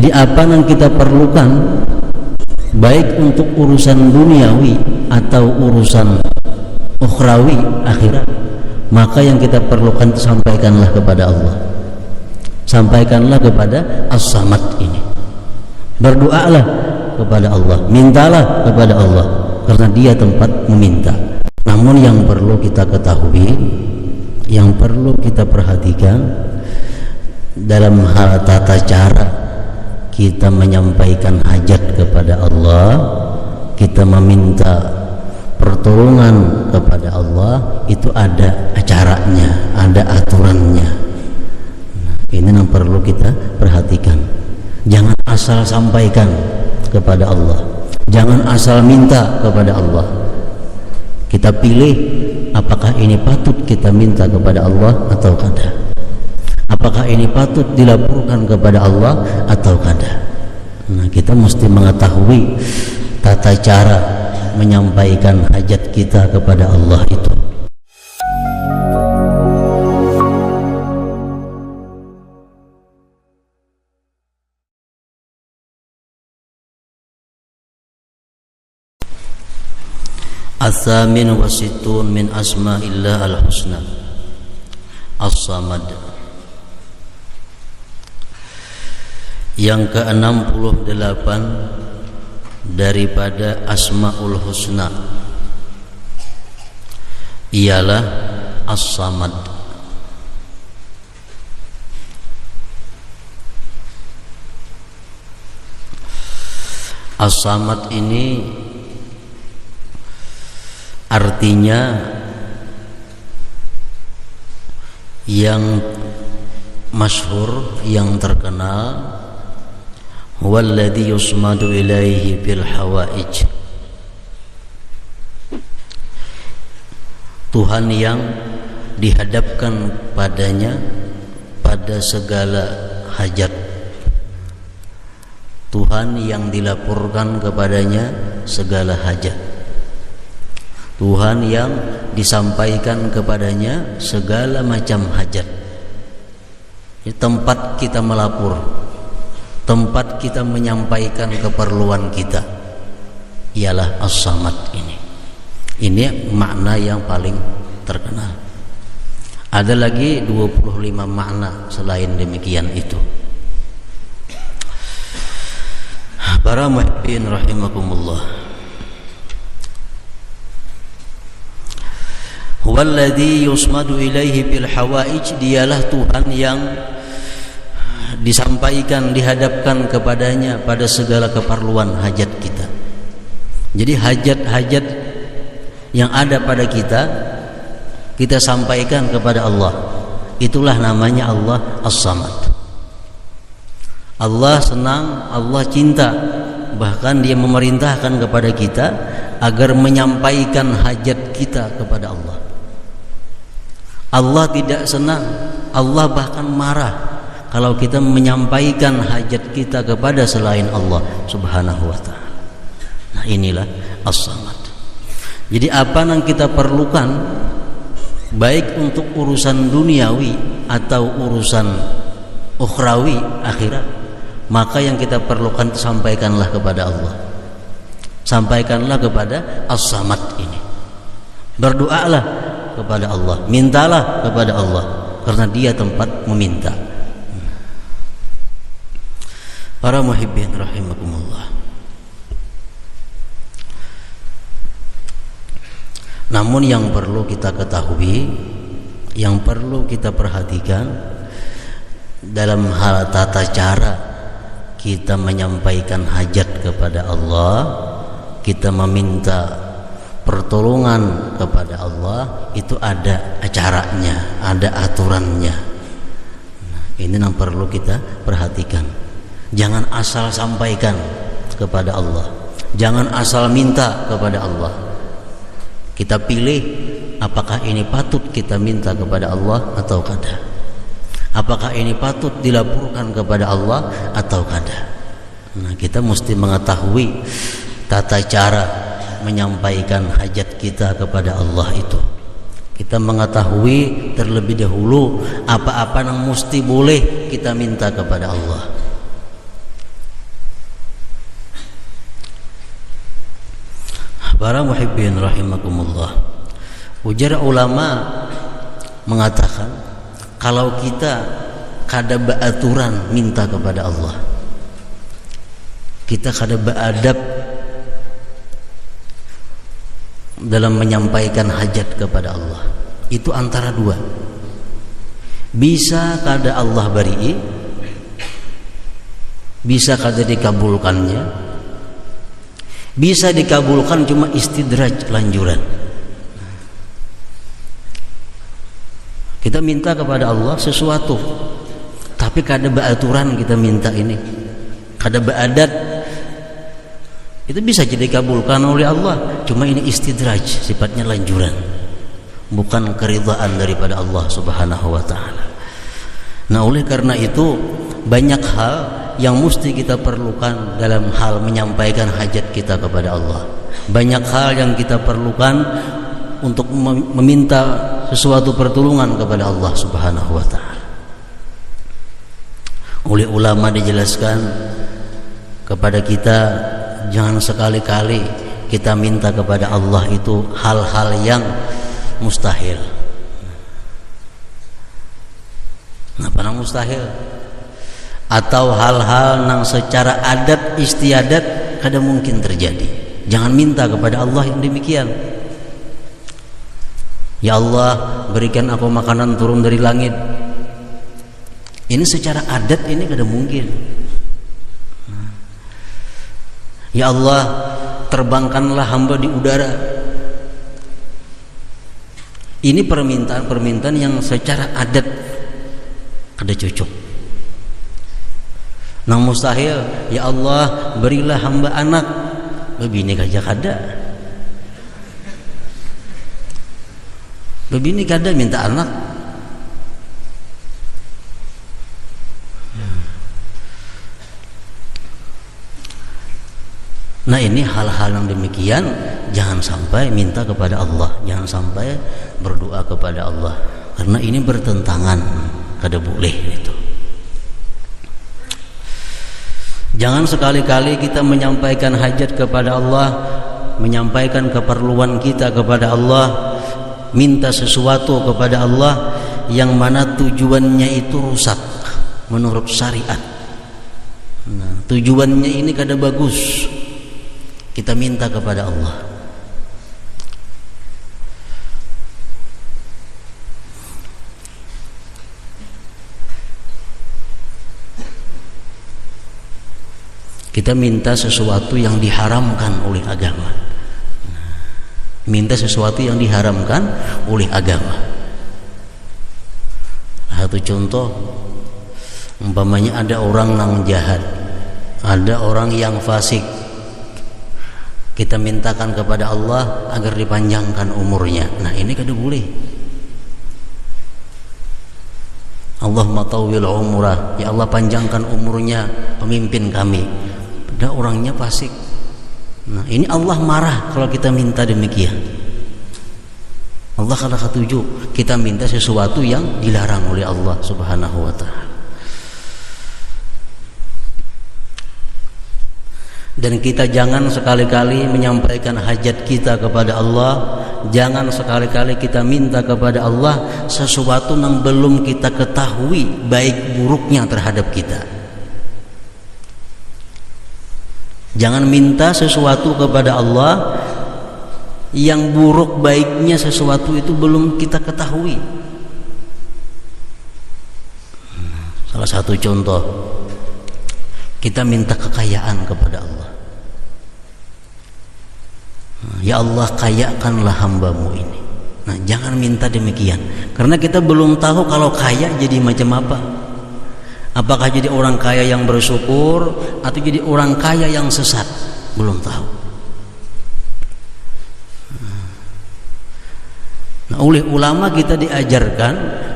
Jadi apa yang kita perlukan, baik untuk urusan duniawi atau urusan ukhrawi akhirat, maka yang kita perlukan sampaikanlah kepada Allah, sampaikanlah kepada As-Samad ini. Berdoalah kepada Allah, mintalah kepada Allah, karena Dia tempat meminta. Namun yang perlu kita ketahui, yang perlu kita perhatikan dalam hal tata cara kita menyampaikan hajat kepada Allah, kita meminta pertolongan kepada Allah, itu ada acaranya, ada aturannya. Ini yang perlu kita perhatikan. Jangan asal sampaikan kepada Allah, jangan asal minta kepada Allah. Kita pilih apakah ini patut kita minta kepada Allah atau kada, apakah ini patut dilaporkan kepada Allah atau kada. Nah, kita mesti mengetahui tata cara menyampaikan hajat kita kepada Allah itu. As-samin wa sittun min asma'illah al-husna As-Samad. Yang ke-68 daripada Asma'ul Husna ialah As-Samad. As-Samad ini artinya yang masyhur, yang terkenal, huwallazi yusmadu ilaihi bil hawaij, Tuhan yang dihadapkan padanya pada segala hajat, Tuhan yang dilaporkan kepadanya segala hajat, Tuhan yang disampaikan kepadanya segala macam hajat. Ini tempat kita melapor, tempat kita menyampaikan keperluan kita, ialah As-Samad ini. Ini makna yang paling terkenal. Ada lagi 25 makna selain demikian itu. Para muhibbin rahimakumullah, huwallazi yusmadu ilaihi bil hawaij, dialah Tuhan yang disampaikan, dihadapkan kepadanya pada segala keperluan hajat kita. Jadi hajat-hajat yang ada pada kita, kita sampaikan kepada Allah. Itulah namanya Allah As-Samad. Allah senang, Allah cinta, bahkan Dia memerintahkan kepada kita agar menyampaikan hajat kita kepada Allah. Allah tidak senang, Allah bahkan marah kalau kita menyampaikan hajat kita kepada selain Allah Subhanahu wa ta'ala. Nah, inilah As-Samad. Jadi apa yang kita perlukan, baik untuk urusan duniawi atau urusan ukhrawi akhirat, maka yang kita perlukan sampaikanlah kepada Allah, sampaikanlah kepada As-Samad ini. Berdoalah kepada Allah, mintalah kepada Allah, karena Dia tempat meminta. Para muhibbin rahimakumullah, namun yang perlu kita ketahui, yang perlu kita perhatikan dalam hal tata cara kita menyampaikan hajat kepada Allah, kita meminta pertolongan kepada Allah, itu ada acaranya, ada aturannya. Nah, ini yang perlu kita perhatikan. Jangan asal sampaikan kepada Allah, jangan asal minta kepada Allah. Kita pilih apakah ini patut kita minta kepada Allah atau kada, apakah ini patut dilaporkan kepada Allah atau kada. Nah, kita mesti mengetahui tata cara menyampaikan hajat kita kepada Allah itu. Kita mengetahui terlebih dahulu apa-apa yang mesti boleh kita minta kepada Allah, Para muhibbin rahimakumullah, ujar ulama mengatakan kalau kita kada beraturan minta kepada Allah, kita kada beradab dalam menyampaikan hajat kepada Allah, itu antara dua. Bisa kada Allah bari, bisa kada dikabulkannya, bisa dikabulkan cuma istidraj, lanjuran. Kita minta kepada Allah sesuatu, tapi kada beraturan kita minta ini, kada beradat, itu bisa jadi dikabulkan oleh Allah, cuma ini istidraj, sifatnya lanjuran, bukan keridhaan daripada Allah Subhanahu wa taala. Nah, oleh karena itu banyak hal yang mesti kita perlukan dalam hal menyampaikan hajat kita kepada Allah. Banyak hal yang kita perlukan untuk meminta sesuatu pertolongan kepada Allah Subhanahu wa taala. Oleh ulama dijelaskan kepada kita, jangan sekali-kali kita minta kepada Allah itu hal-hal yang mustahil. Apa yang mustahil? Atau hal-hal yang secara adat istiadat kada mungkin terjadi. Jangan minta kepada Allah yang demikian. Ya Allah, berikan aku makanan turun dari langit. Ini secara adat ini kada mungkin. Ya Allah, terbangkanlah hamba di udara. Ini permintaan-permintaan yang secara adat kada cocok. Nang mustahil, ya Allah, berilah hamba anak. Begini aja kada. Begini kada minta anak. Nah, ini hal-hal yang demikian jangan sampai minta kepada Allah, jangan sampai berdoa kepada Allah, karena ini bertentangan, kada boleh itu. Jangan sekali-kali kita menyampaikan hajat kepada Allah, menyampaikan keperluan kita kepada Allah, minta sesuatu kepada Allah yang mana tujuannya itu rusak menurut syariat. Nah, tujuannya ini kada bagus. Kita minta kepada Allah. Kita minta sesuatu yang diharamkan oleh agama. Minta sesuatu yang diharamkan oleh agama. Satu contoh, umpamanya ada orang yang jahat, ada orang yang fasik. Kita mintakan kepada Allah agar dipanjangkan umurnya. Nah, ini kada boleh. Allahumma tawwil umrah, ya Allah panjangkan umurnya pemimpin kami. Padahal orangnya fasik. Nah, ini Allah marah kalau kita minta demikian. Allah kada ketuju kita minta sesuatu yang dilarang oleh Allah Subhanahu wa taala. Dan kita jangan sekali-kali menyampaikan hajat kita kepada Allah, jangan sekali-kali kita minta kepada Allah sesuatu yang belum kita ketahui baik buruknya terhadap kita. Jangan minta sesuatu kepada Allah yang buruk baiknya sesuatu itu belum kita ketahui. Salah satu contoh, kita minta kekayaan kepada Allah. Ya Allah, kayakanlah hambamu ini. Nah, jangan minta demikian, karena kita belum tahu kalau kaya jadi macam apa. Apakah jadi orang kaya yang bersyukur atau jadi orang kaya yang sesat, belum tahu. Nah, oleh ulama kita diajarkan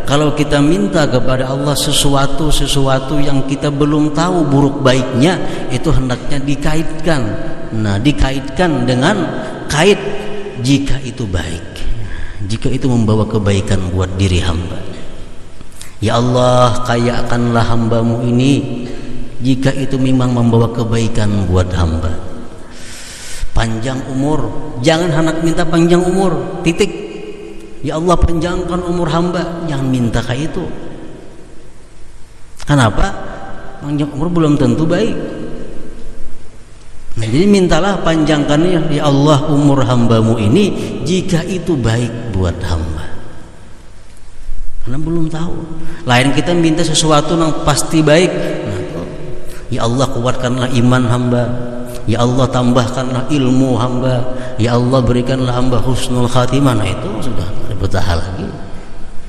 kalau kita minta kepada Allah sesuatu yang kita belum tahu buruk baiknya, itu hendaknya dikaitkan. Nah, dikaitkan dengan kait jika itu baik, jika itu membawa kebaikan buat diri hamba. Ya Allah, kayakanlah hambamu ini jika itu memang membawa kebaikan buat hamba. panjang umur. Jangan hendak minta panjang umur, titik. Ya Allah panjangkan umur hamba, jangan minta kayak itu. Kenapa? Panjang umur belum tentu baik. Nah, jadi mintalah panjangkannya, ya Allah umur hambamu ini jika itu baik buat hamba. Karena belum tahu. Lain kita minta sesuatu yang pasti baik. Nah, ya Allah kuatkanlah iman hamba. Ya Allah tambahkanlah ilmu hamba. Ya Allah berikanlah hamba husnul khatimah. Nah itu sudah bertahap lagi.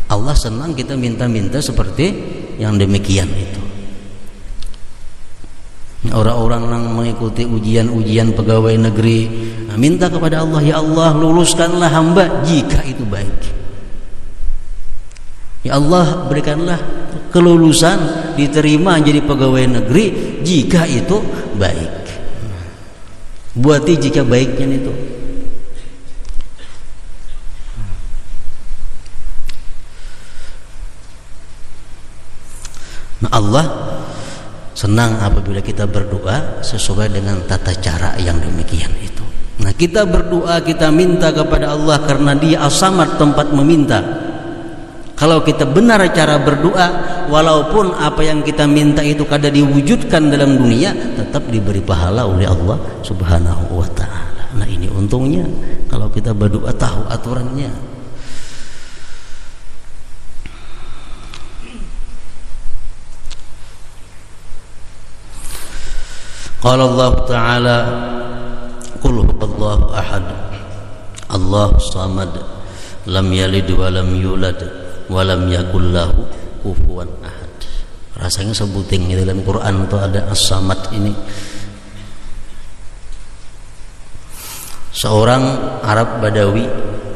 Allah senang kita minta-minta seperti yang demikian itu. Orang-orang yang mengikuti ujian-ujian pegawai negeri, nah, minta kepada Allah, ya Allah luluskanlah hamba jika itu baik. Ya Allah berikanlah kelulusan diterima jadi pegawai negeri jika itu baik. Buati jika baiknya itu. Nah Allah senang apabila kita berdoa sesuai dengan tata cara yang demikian itu. Nah kita berdoa, kita minta kepada Allah karena Dia As-Samad, tempat meminta. Kalau kita benar cara berdoa, walaupun apa yang kita minta itu kada diwujudkan dalam dunia, tetap diberi pahala oleh Allah Subhanahu wa ta'ala. Nah ini untungnya kalau kita berdoa tahu aturannya. Qala Allah Ta'ala, Qul huwallahu ahad, Allahus samad, lam yalid wa lam yulad walam yakul lahu kufuwan ahad. Rasanya sebuting di dalam Quran itu ada As-Samad ini. Seorang Arab Badawi,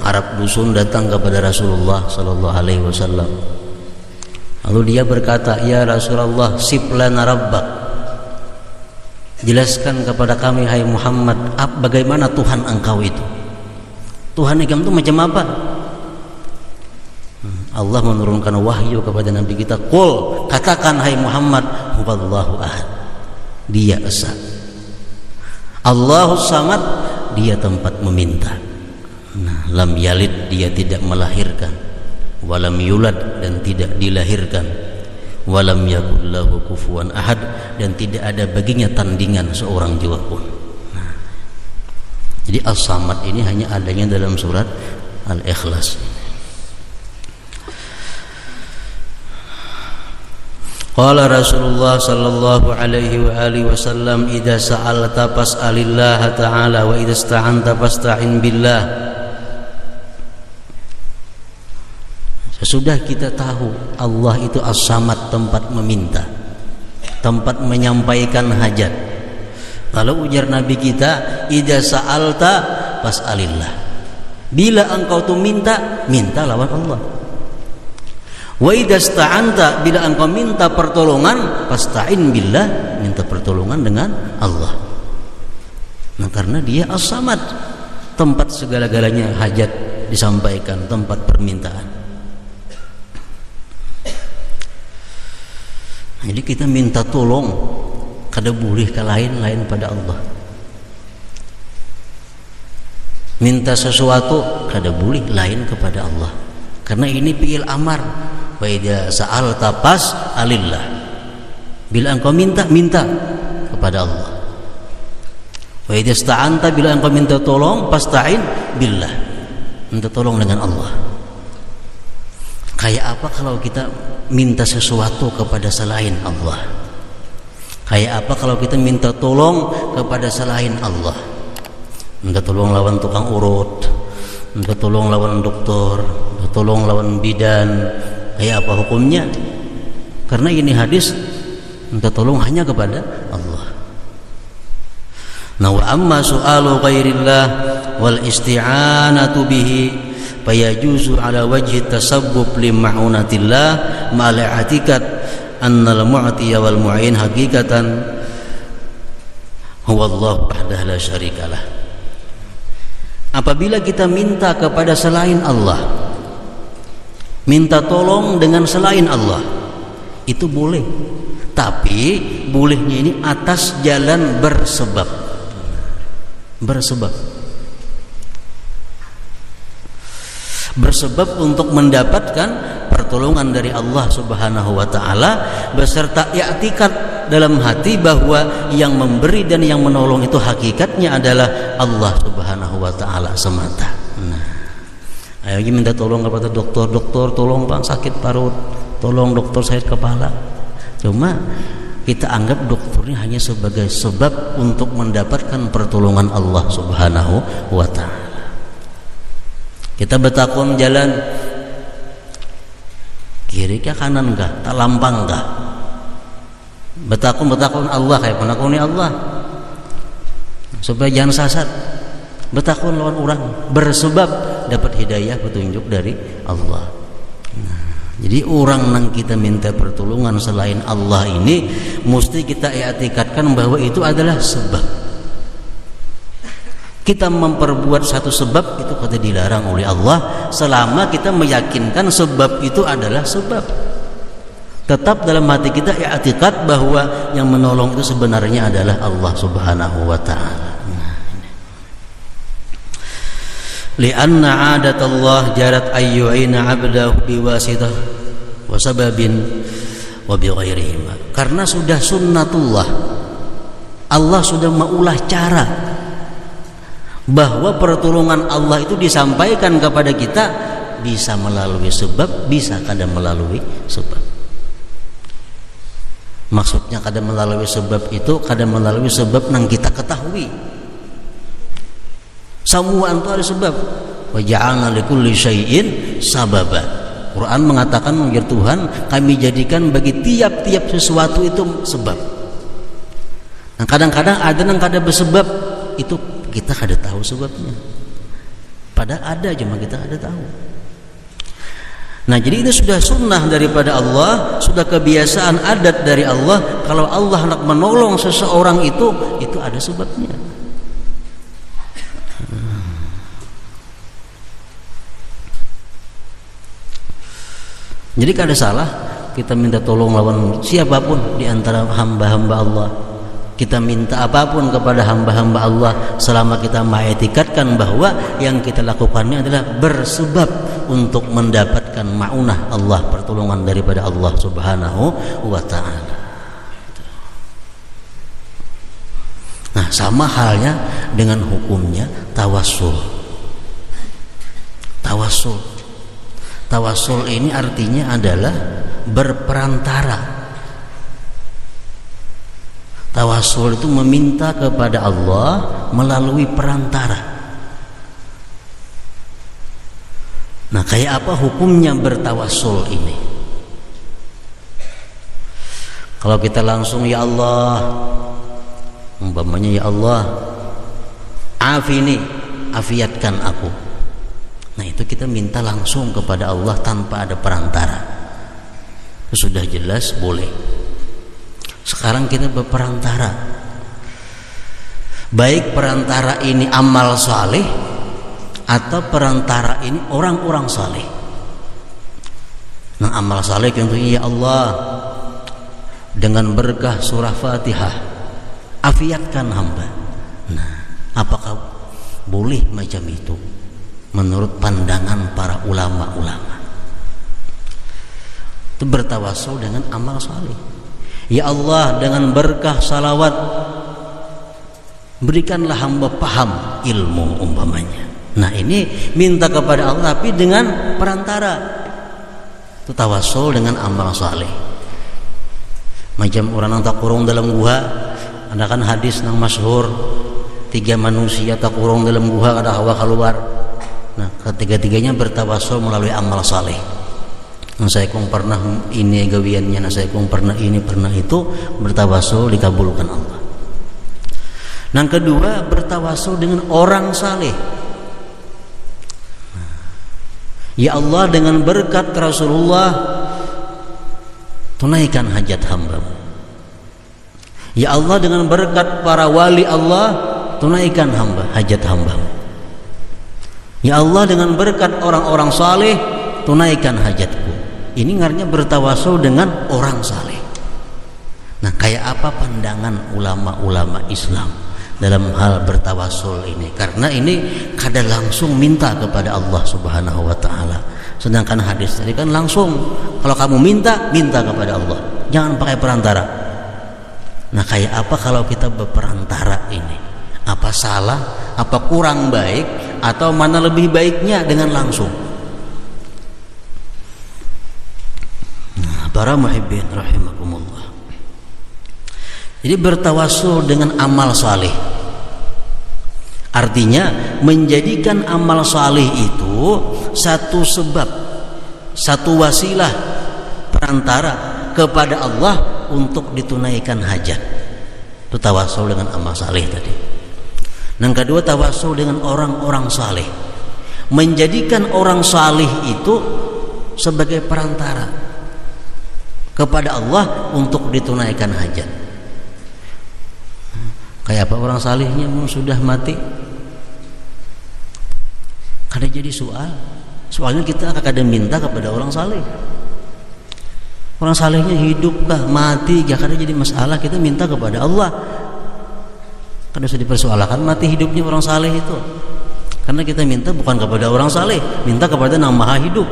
Arab dusun datang kepada Rasulullah sallallahu alaihi wasallam. Lalu dia berkata, "Ya Rasulullah, sif lana rabbak." Jelaskan kepada kami hai Muhammad, bagaimana Tuhan engkau itu? Tuhan engkau itu macam apa? Allah menurunkan wahyu kepada Nabi kita, "Qul," katakan hai Muhammad, "huwallahu ahad." Dia esa. Allahus samad, Dia tempat meminta. Nah, lam yalid, Dia tidak melahirkan. Walam yulad, dan tidak dilahirkan. Walam yakul lahu kufuwan ahad, dan tidak ada baginya tandingan seorang jua pun. Nah, jadi As-Samad ini hanya adanya dalam surat Al-Ikhlas. Qala Rasulullah sallallahu alaihi wa alihi wasallam, idza sa'alta fas'alillah ta'ala wa idza ista'anta fasta'in billah. Sesudah kita tahu Allah itu As-Samad, tempat meminta, tempat menyampaikan hajat. Lalu ujar Nabi kita, idza sa'alta fas'alillah. Bila engkau tuh minta, minta lawan Allah. Wa idza sta'anta, bila engkau minta pertolongan, fasta'in billah, minta pertolongan dengan Allah. Nah, karena Dia As-Samad, tempat segala-galanya hajat disampaikan, tempat permintaan. Jadi kita minta tolong kada boleh ke lain pada Allah. Minta sesuatu kada boleh lain kepada Allah. Karena ini fi'il amar. Wa idza sa'alta fas'alillah. Bila engkau minta kepada Allah. Wa idza sta'anta, bila engkau minta tolong, fasta'in billah. Minta tolong dengan Allah. Kayak apa kalau kita minta sesuatu kepada selain Allah? Kayak apa kalau kita minta tolong kepada selain Allah? Minta tolong lawan tukang urut, minta tolong lawan dokter, minta tolong lawan bidan. Kayak apa hukumnya? Karena ini hadis minta tolong hanya kepada Allah. Nah, wa amma su'alu ghairillah wal isti'anatu bihi fayajuzu ala wajhi tasabbub li ma'unatillah ma'al-i'tiqad annal mu'tiya wal mu'in haqiqatan huwallahu wahdahu la syarikalah. Apabila kita minta kepada selain Allah, minta tolong dengan selain Allah, itu boleh, tapi bolehnya ini atas jalan bersebab. bersebab untuk mendapatkan pertolongan dari Allah Subhanahu wa taala, beserta i'tikad dalam hati bahwa yang memberi dan yang menolong itu hakikatnya adalah Allah Subhanahu wa taala semata. Nah, ayo minta tolong kepada dokter, tolong Pak sakit parut, tolong dokter sakit kepala. Cuma kita anggap dokternya hanya sebagai sebab untuk mendapatkan pertolongan Allah Subhanahu wa taala. Kita bertakun jalan kiri ke kanan kah, tak lampang kah? Bertakun Allah kayak penakuni Allah supaya jangan sasar. Bertakun lawan orang bersebab dapat hidayah petunjuk dari Allah. Jadi orang yang kita minta pertolongan selain Allah ini mesti kita i'tikadkan bahwa itu adalah sebab. Kita memperbuat satu sebab itu kata dilarang oleh Allah selama kita meyakinkan sebab itu adalah sebab. Tetap dalam hati kita i'tikad bahwa yang menolong itu sebenarnya adalah Allah Subhanahu wa taala. Lianna 'adatullah jarat ayyu'ina 'abdahu biwasitah wa sababin wa bighairihima. Karena sudah sunnatullah, Allah sudah maulah cara bahwa pertolongan Allah itu disampaikan kepada kita bisa melalui sebab, bisa kadang melalui sebab. Maksudnya kadang melalui sebab itu kadang melalui sebab yang kita ketahui. Semua itu ada sebab. Wa ja'alna likulli syai'in sababa. Quran mengatakan menjadi Tuhan, kami jadikan bagi tiap-tiap sesuatu itu sebab. Nah, kadang-kadang ada yang kada bersebab, itu kita kada tahu sebabnya. Padahal ada, cuma kita kada tahu. Nah, jadi itu sudah sunnah daripada Allah, sudah kebiasaan adat dari Allah. Kalau Allah hendak menolong seseorang itu ada sebabnya. Jadi kada salah kita minta tolong lawan siapapun di antara hamba-hamba Allah. Kita minta apapun kepada hamba-hamba Allah selama kita mengiktikadkan bahwa yang kita lakukannya adalah bersebab untuk mendapatkan ma'unah Allah, pertolongan daripada Allah Subhanahu wa taala. Nah, sama halnya dengan hukumnya tawassul. Tawassul ini artinya adalah berperantara. Tawassul itu meminta kepada Allah melalui perantara. Nah, kayak apa hukumnya bertawassul ini? Kalau kita langsung ya Allah, umpamanya ya Allah, afini, afiatkan aku. Nah, itu kita minta langsung kepada Allah tanpa ada perantara. Sudah jelas boleh. Sekarang kita berperantara. Baik perantara ini amal saleh atau perantara ini orang-orang saleh. Nah, amal saleh contohnya ya Allah, dengan berkah surah Fatihah afiatkan hamba. Nah, apakah boleh macam itu? Menurut pandangan para ulama-ulama itu bertawassul dengan amal saleh. Ya Allah, dengan berkah salawat berikanlah hamba paham ilmu umpamanya. Nah, ini minta kepada Allah tapi dengan perantara. Itu tawassul dengan amal saleh. Macam orang yang tak kurung dalam gua, ada kan hadis yang masyhur, 3 manusia tak kurung dalam gua ada hawa keluar. Nah, ketiga-tiganya bertawassul melalui amal saleh. Nah, saya kong pernah ini gawiannya, nah saya kong pernah ini pernah itu, bertawassul dikabulkan Allah. Yang kedua, bertawassul dengan orang saleh. Ya Allah, dengan berkat Rasulullah tunaikan hajat hamba-Mu. Ya Allah, dengan berkat para wali Allah tunaikan hajat hamba-Mu. Ya Allah, dengan berkat orang-orang saleh tunaikan hajatku. Ini ngarnya bertawassul dengan orang saleh. Nah, kayak apa pandangan ulama-ulama Islam dalam hal bertawasul ini, karena ini kada langsung minta kepada Allah Subhanahu wa taala. Sedangkan hadis tadi kan langsung, kalau kamu minta kepada Allah, jangan pakai perantara. Nah, kayak apa kalau kita berperantara ini? Apa salah? Apa kurang baik? Atau mana lebih baiknya dengan langsung? Nah, para muhibbin rahimakumullah. Jadi bertawasul dengan amal saleh, artinya menjadikan amal saleh itu satu sebab, satu wasilah perantara kepada Allah untuk ditunaikan hajat. Itu tawasul dengan amal saleh tadi. Yang kedua, tawasul dengan orang-orang saleh, menjadikan orang saleh itu sebagai perantara kepada Allah untuk ditunaikan hajat. Kayak apa orang salihnya sudah mati? Kada jadi soalnya kita akan minta kepada orang saleh. Orang salehnya hidup kah mati ya kada jadi masalah, kita minta kepada Allah. Kada usah dipersoalkan mati hidupnya orang saleh itu, karena kita minta bukan kepada orang saleh, minta kepada Yang Maha Hidup.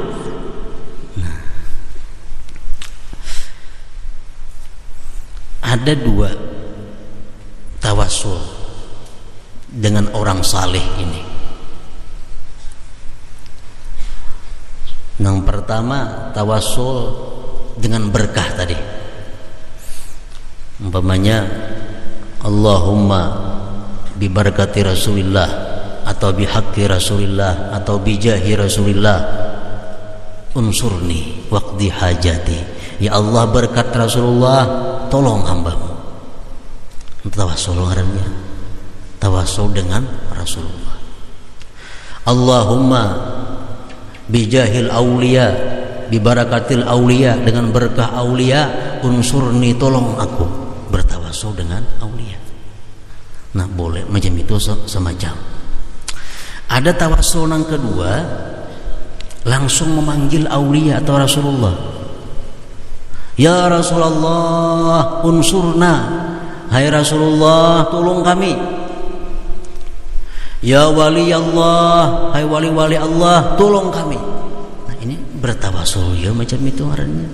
Nah, ada dua tawasul dengan orang saleh ini. Yang pertama, tawasul dengan berkah tadi. Umpamanya Allahumma bi barakati Rasulillah, atau bi haqqi Rasulillah, atau bi jahi Rasulillah, unsurni waqdi hajati. Ya Allah, berkat Rasulullah tolong hambamu. Tawasul ngarannya, tawasul dengan Rasulullah. Allahumma bijahil aulia, bibarakatil aulia, dengan berkah aulia, unsurni tolong aku. Bertawasul dengan aulia. Nah, boleh macam itu semacam. Ada tawasul yang kedua, langsung memanggil aulia atau Rasulullah. Ya Rasulullah unsurna, hai Rasulullah tolong kami. Ya wali Allah, hai wali-wali Allah tolong kami. Nah, ini bertawasul ya macam itu orangnya.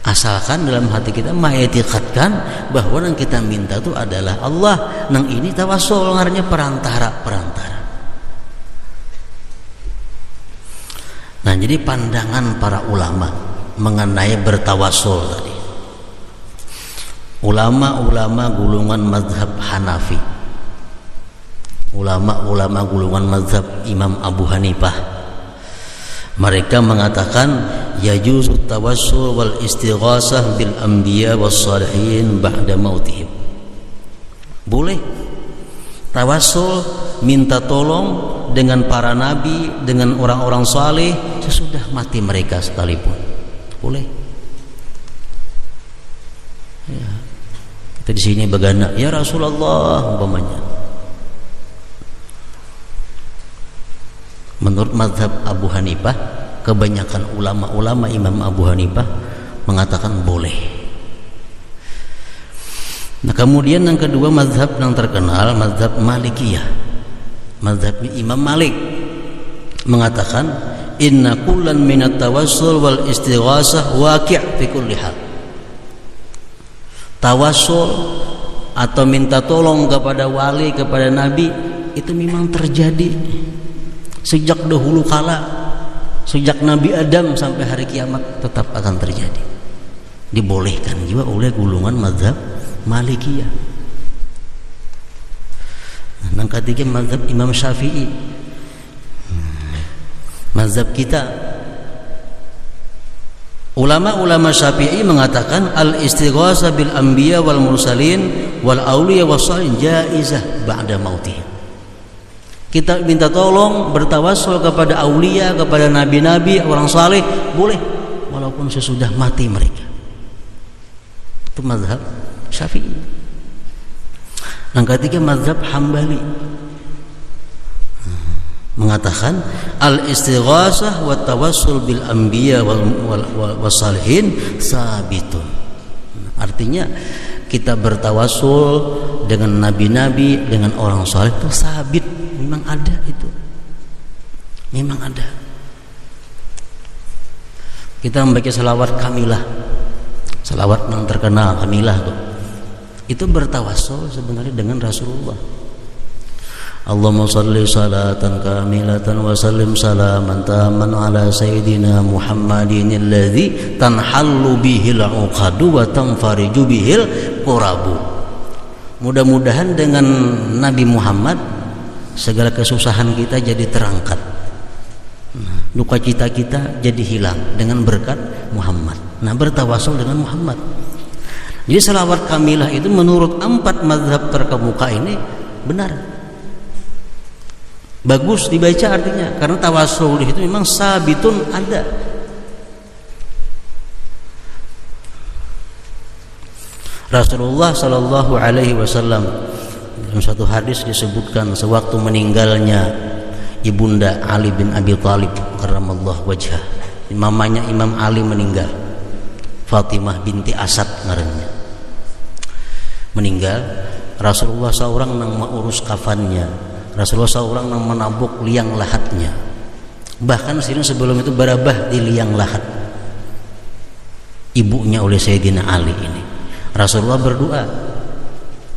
Asalkan dalam hati kita mengitikadkan bahwa yang kita minta itu adalah Allah. Nang ini tawasul ngarannya perantara. Nah, jadi pandangan para ulama mengenai bertawasul tadi. Ulama-ulama golongan mazhab Hanafi, ulama-ulama golongan mazhab Imam Abu Hanifah, mereka mengatakan yajuzu tawassul wal istighasah bil anbiya was salihin ba'da mautihim. Boleh tawassul, minta tolong dengan para nabi, dengan orang-orang saleh sesudah mati mereka sekalipun. Boleh. Ya. Kita di sini begana, ya Rasulullah umpamanya. Menurut mazhab Abu Hanifah, kebanyakan ulama-ulama Imam Abu Hanifah mengatakan boleh. Nah, kemudian yang kedua, mazhab yang terkenal, mazhab Malikiyah, mazhab Imam Malik mengatakan inna kullan minat tawassul wal istighasah waqi' fi kulli hal. Tawassul atau minta tolong kepada wali, kepada nabi, itu memang terjadi sejak dahulu kala, sejak Nabi Adam sampai hari kiamat tetap akan terjadi. Dibolehkan juga oleh golongan mazhab Malikiyah. Yang ketiga, mazhab Imam Syafi'i. Mazhab kita, ulama-ulama Syafi'i mengatakan al-istighasah bil anbiya wal mursalin wal auliya was salihin jaizah ba'da mautihim. Kita minta tolong, bertawassul kepada aulia, kepada nabi-nabi, orang saleh, boleh walaupun sesudah mati mereka. Itu mazhab Syafi'i. Yang ketiga, mazhab Hambali mengatakan al-istighasah wa tawassul bil anbiya wal salihin sabitun. Artinya kita bertawasul dengan nabi-nabi, dengan orang saleh itu sabit, memang ada itu. Memang ada. Kita membaca selawat kamilah, selawat yang terkenal kamilah tuh, itu bertawasul sebenarnya dengan Rasulullah. Allahumma salli salatan kamilatan wa sallim salaman taman ala sayyidina Muhammadin alladzi tanhallu bihil uqadu wa tanfariju bihil qurabu. Mudah-mudahan dengan Nabi Muhammad segala kesusahan kita jadi terangkat, duka cita kita jadi hilang dengan berkat Muhammad. Nah, bertawasul dengan Muhammad. Jadi selawat kamilah itu menurut 4 mazhab terkemuka ini benar, bagus dibaca artinya, karena tawasul itu memang sabitun ada. Rasulullah Shallallahu Alaihi Wasallam dalam satu hadis disebutkan sewaktu meninggalnya ibunda Ali bin Abi Thalib karramallahu wajhah, mamanya Imam Ali meninggal, Fatimah binti Asad ngarannya meninggal. Rasulullah seorang yang mengurus kafannya, Rasulullah seorang yang menabuk liang lahatnya, bahkan sebelum itu barabah di liang lahat ibunya oleh Sayyidina Ali ini. Rasulullah berdoa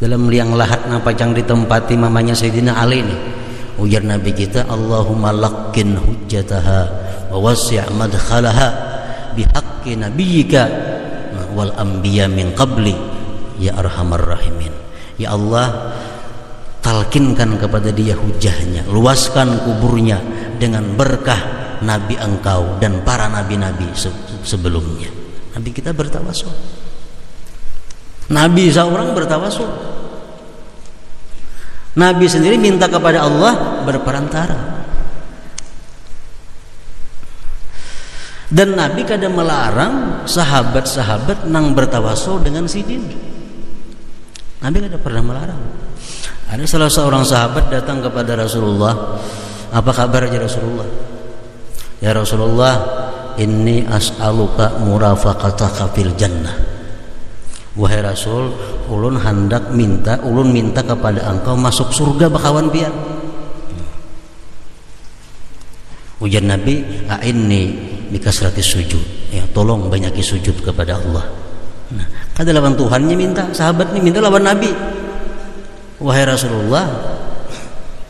dalam liang lahat napacang ditempati mamanya Sayyidina Ali ini. Ujar Nabi kita, Allahumma laqqin hujjataha wa wasi' madkhalaha bihaqqi nabiyyika wal anbiya min qabli ya arhamar rahimin. Ya Allah, talkinkan kepada dia hujahnya, luaskan kuburnya dengan berkah Nabi engkau dan para nabi-nabi sebelumnya. Nabi kita bertawasul, Nabi seorang bertawasul, Nabi sendiri minta kepada Allah berperantara. Dan Nabi kadang melarang sahabat-sahabat nang bertawasul dengan sidin. Nabi kadang pernah melarang. Ada salah seorang sahabat datang kepada Rasulullah, apa kabar ya Rasulullah? Ya Rasulullah, inni as'aluka murafaqataka fil jannah. Wahai Rasul, ulun minta kepada engkau masuk surga bakawan pian. Ujar Nabi, a'inni bikasrati sujud. Ya, tolong banyaki sujud kepada Allah. Nah, kada lawan Tuhannya minta, sahabat ini minta lawan Nabi. Wahai Rasulullah,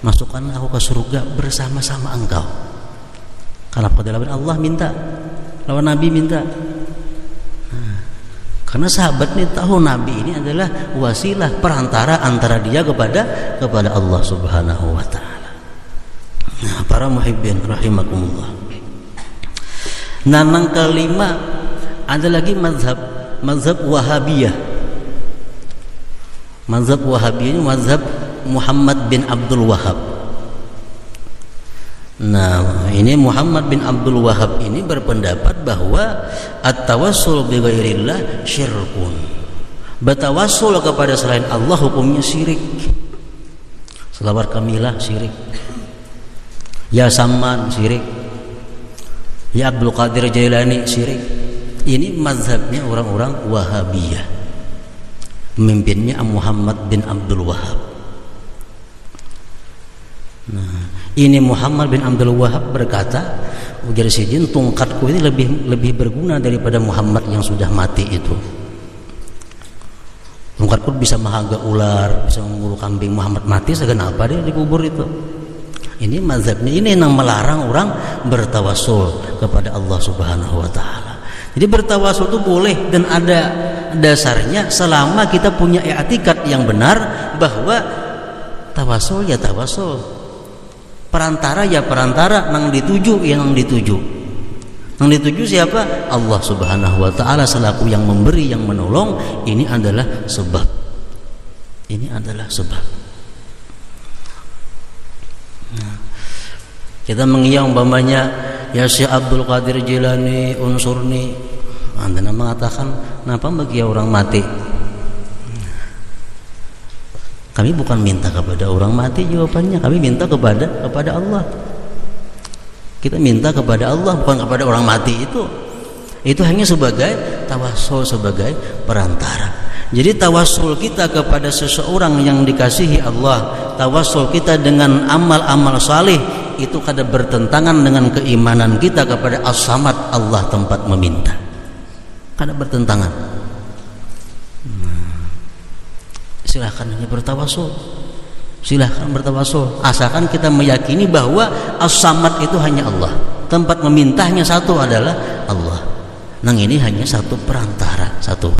masukkanlah aku ke surga bersama-sama engkau. Karena pada lawan Allah minta, lawan Nabi minta. Nah, karena sahabat ini tahu Nabi ini adalah wasilah, perantara antara dia kepada Allah Subhanahu wa taala. Nah, para muhibbin rahimakumullah. Nanang kelima ada lagi mazhab Wahabiyah. Mazhab Wahabiyah ini mazhab Muhammad bin Abdul Wahab. Nah, ini Muhammad bin Abdul Wahab ini berpendapat bahwa at-tawassul bi ghairillah syirkun. Bertawassul kepada selain Allah hukumnya syirik. Selawat kamilah syirik. Ya Saman syirik. Ya Abdul Qadir Jailani syirik. Ini mazhabnya orang-orang Wahabiyah. Pemimpinnya Muhammad bin Abdul Wahab. Nah, ini Muhammad bin Abdul Wahab berkata, ujar sidin, tongkatku ini lebih berguna daripada Muhammad yang sudah mati itu. Tongkatku bisa menghaga ular, bisa memburu kambing. Muhammad mati segenapa dia dikubur itu. Ini mazhabnya, ini yang melarang orang bertawasul kepada Allah Subhanahu wa taala. Jadi bertawasul itu boleh dan ada dasarnya selama kita punya i'tikad yang benar bahwa tawasul ya tawasul, perantara ya perantara, nang dituju ya nang dituju. Nang dituju siapa? Allah Subhanahu wa taala selaku yang memberi, yang menolong. Ini adalah sebab. Ini adalah sebab. Nah, kita mengiyaw umpamanya ya Syekh Abdul Qadir Jilani unsurni. Anda mengatakan, kenapa bagi orang mati? Kami bukan minta kepada orang mati, jawabannya kami minta kepada Allah. Kita minta kepada Allah, bukan kepada orang mati. Itu hanya sebagai tawassul, sebagai perantara. Jadi tawasul kita kepada seseorang yang dikasihi Allah, tawasul kita dengan amal-amal saleh, itu kadang bertentangan dengan keimanan kita kepada As-Samad, Allah tempat meminta. Kadang bertentangan. Silahkan hanya bertawasul, silahkan bertawasul, asalkan kita meyakini bahwa As-Samad itu hanya Allah, tempat memintanya satu adalah Allah. Nang ini hanya satu perantara, satu